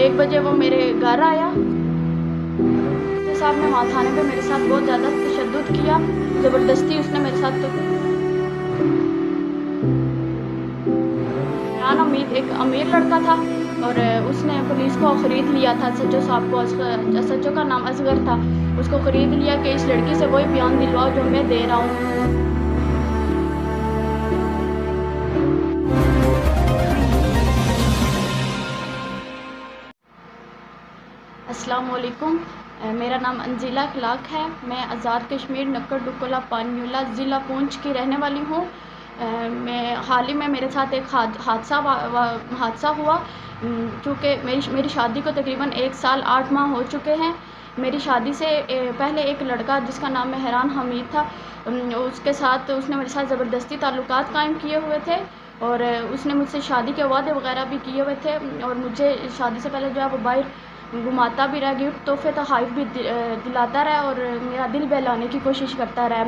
1 बजे वो मेरे घर आया। साहब ने वहाँ थाने पे मेरे साथ बहुत ज़्यादा तशद्दुद किया, ज़बरदस्ती उसने मेरे साथ इमरान हमीद एक अमीर लड़का था और उसने पुलिस को ख़रीद लिया था। सच्चो साहब को, सच्चो का नाम असगर था, उसको ख़रीद लिया कि इस लड़की से वही बयान दिलवाओ जो मैं दे रहा हूँ। अस्सलाम वालेकुम। मेरा नाम अंजिला अखलाक है। मैं आज़ाद कश्मीर नक्कड़ डुक्कोला पानीला ज़िला पूंछ की रहने वाली हूँ। मैं हाल ही में मेरे साथ एक हादसा हुआ, क्योंकि मेरी शादी को तकरीबन 1 साल 8 माह हो चुके हैं। मेरी शादी से पहले एक लड़का जिसका नाम मेहरान हमीद था, उसने मेरे साथ ज़बरदस्ती ताल्लुकात कायम किए हुए थे और उसने मुझसे शादी के वादे वगैरह भी किए हुए थे और मुझे शादी से पहले जो है वो बाहर घुमाता भी रहा, गिफ्ट तोहफे तोहाइफ भी दिलाता रहा और मेरा दिल बहलाने की कोशिश करता रहा।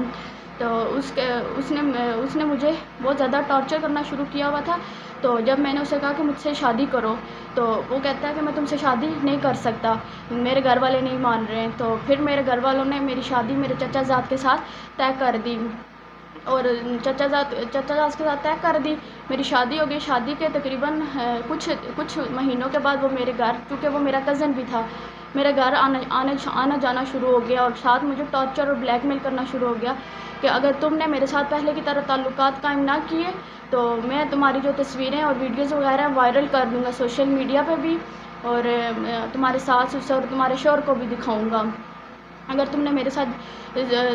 तो उसने मुझे बहुत ज़्यादा टॉर्चर करना शुरू किया हुआ था। तो जब मैंने उसे कहा कि मुझसे शादी करो, तो वो कहता है कि मैं तुमसे शादी नहीं कर सकता, मेरे घर वाले नहीं मान रहे हैं। तो फिर मेरे घर वालों ने मेरी शादी मेरे चचा ज़ाद के साथ तय कर दी और चचा ज़ाद के साथ तय कर दी। मेरी शादी हो गई। शादी के तकरीबन कुछ महीनों के बाद वो मेरे घर, क्योंकि वो मेरा कज़न भी था, मेरे घर आना जाना शुरू हो गया और साथ मुझे टॉर्चर और ब्लैकमेल करना शुरू हो गया कि अगर तुमने मेरे साथ पहले की तरह ताल्लुकात कायम ना किए तो मैं तुम्हारी जो तस्वीरें और वीडियोज़ वगैरह वायरल कर दूँगा सोशल मीडिया पे भी और तुम्हारे सास ससुर और तुम्हारे शौहर को भी दिखाऊँगा। अगर तुमने मेरे साथ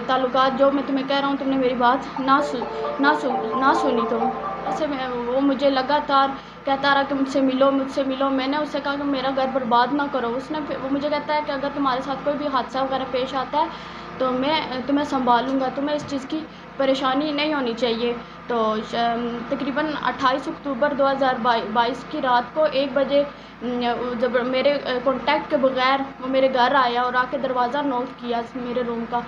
ताल्लुकात, जो मैं तुम्हें कह रहा हूँ, तुमने मेरी बात ना सुनी तो ऐसे में वो मुझे लगातार कहता रहा कि मुझसे मिलो। मैंने उससे कहा कि मेरा घर बर्बाद ना करो। वो मुझे कहता है कि अगर तुम्हारे साथ कोई भी हादसा वगैरह पेश आता है तो मैं तुम्हें संभालूंगा, तुम्हें इस चीज़ की परेशानी नहीं होनी चाहिए। तो तकरीबन 28 अक्टूबर 2022 की रात को 1 बजे जब मेरे कॉन्टैक्ट के बगैर वो मेरे घर आया और आके दरवाज़ा नॉक किया मेरे रूम का।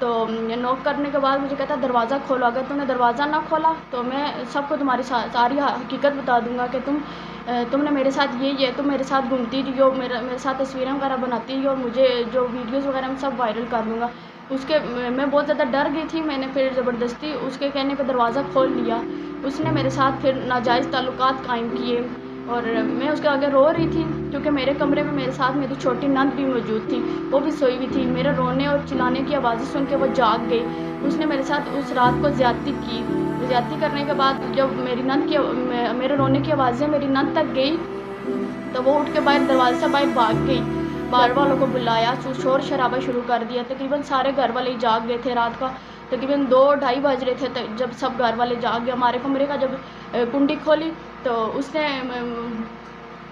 तो नॉक करने के बाद मुझे कहता दरवाज़ा खोलो, अगर तुमने दरवाज़ा ना खोला तो मैं सबको तुम्हारी सारी हकीकत बता दूंगा कि तुमने मेरे साथ ये तुम मेरे साथ घूमती रही हो, मेरे साथ तस्वीरें वगैरह बनाती रही हो और मुझे जो वीडियोज़ वगैरह मैं सब वायरल कर दूँगा। मैं बहुत ज़्यादा डर गई थी। मैंने फिर ज़बरदस्ती उसके कहने पे दरवाज़ा खोल लिया। उसने मेरे साथ फिर नाजायज़ ताल्लुकात कायम किए और मैं उसके आगे रो रही थी, क्योंकि मेरे कमरे में मेरे साथ मेरी छोटी नंद भी मौजूद थी, वो भी सोई हुई थी। मेरे रोने और चिल्लाने की आवाज़ें सुन के वो जाग गई। उसने मेरे साथ उस रात को ज़्यादती करने के बाद जब मेरे रोने की आवाज़ें मेरी नंद तक गई तो वो उठ के दरवाजे से बाहर भाग गई। घर वालों को बुलाया, शोर शराबा शुरू कर दिया। तकरीबन सारे घर वाले जाग गए थे। रात का तकरीबन 2-2:30 बज रहे थे जब सब घर वाले जाग गए। हमारे कमरे का जब कुंडी खोली तो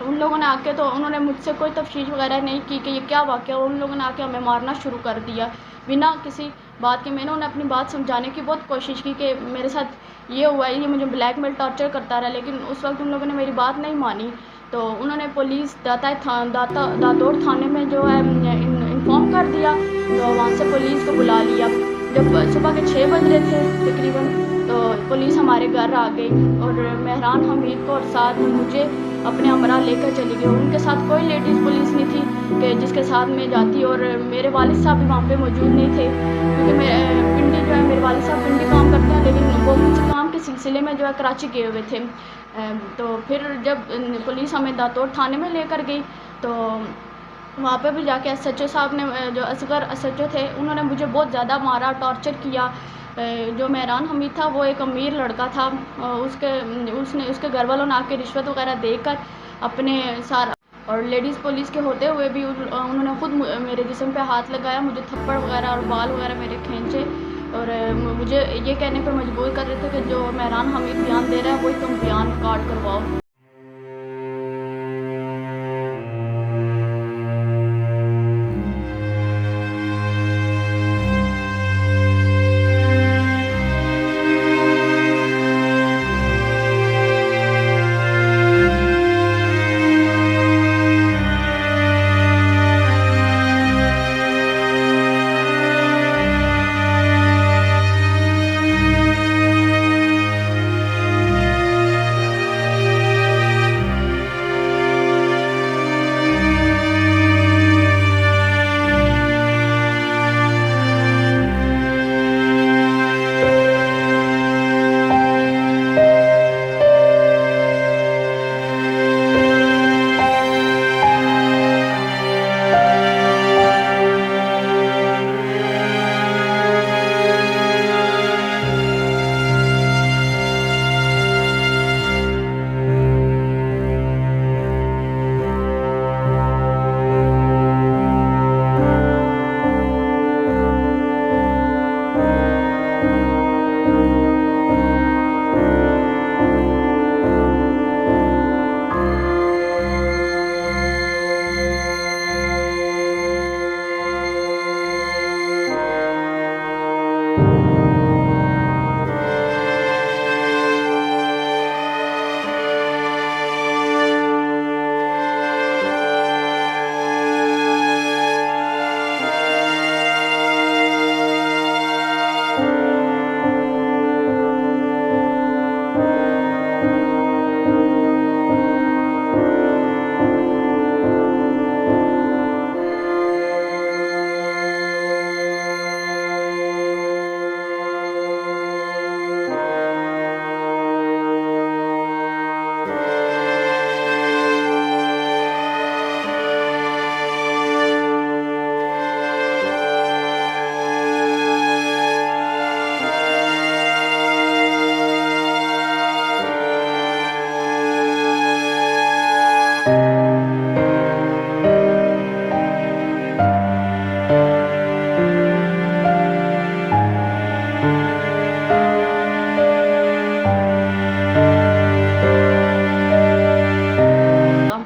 उन लोगों ने आके, तो उन्होंने मुझसे कोई तफ्तीश वगैरह नहीं की कि ये क्या वाक़या। उन लोगों ने आके हमें मारना शुरू कर दिया बिना किसी बात के। मैंने उन्हें अपनी बात समझाने की बहुत कोशिश की कि मेरे साथ ये हुआ है, ये मुझे ब्लैकमेल टॉर्चर करता रहा, लेकिन उस वक्त उन लोगों ने मेरी बात नहीं मानी। तो उन्होंने पुलिस दातोड़ थाने में जो है इन्फॉर्म कर दिया। तो वहाँ से पुलिस को बुला लिया। जब सुबह के 6 बज रहे थे तकरीबन, तो पुलिस हमारे घर आ गई और मेहरान हमीद को और साथ मुझे अपने हमरा लेकर चली गई। उनके साथ कोई लेडीज़ पुलिस नहीं थी कि जिसके साथ मैं जाती, और मेरे वालिद साहब भी वहाँ पे मौजूद नहीं थे, क्योंकि पिंडी जो है, मेरे वालिद साहब पिंडी काम करते हैं, लेकिन वो कुछ काम के सिलसिले में जो है कराची गए हुए थे। तो फिर जब पुलिस हमें दातोड़ थाने में लेकर गई तो वहाँ पे भी जाके SHO साहब ने, जो असगर SHO थे, उन्होंने मुझे बहुत ज़्यादा मारा, टॉर्चर किया। जो मेहरान हमीद था वो एक अमीर लड़का था। उसके घर वालों ने आके रिश्वत वगैरह देकर अपने सारा, और लेडीज़ पुलिस के होते हुए भी उन्होंने खुद मेरे जिस्म पे हाथ लगाया, मुझे थप्पड़ वगैरह और बाल वगैरह मेरे खींचे और मुझे ये कहने पर मजबूर कर रहे थे कि जो मेहरान हमीद बयान दे रहा है वही तुम बयान रिकॉर्ड करवाओ।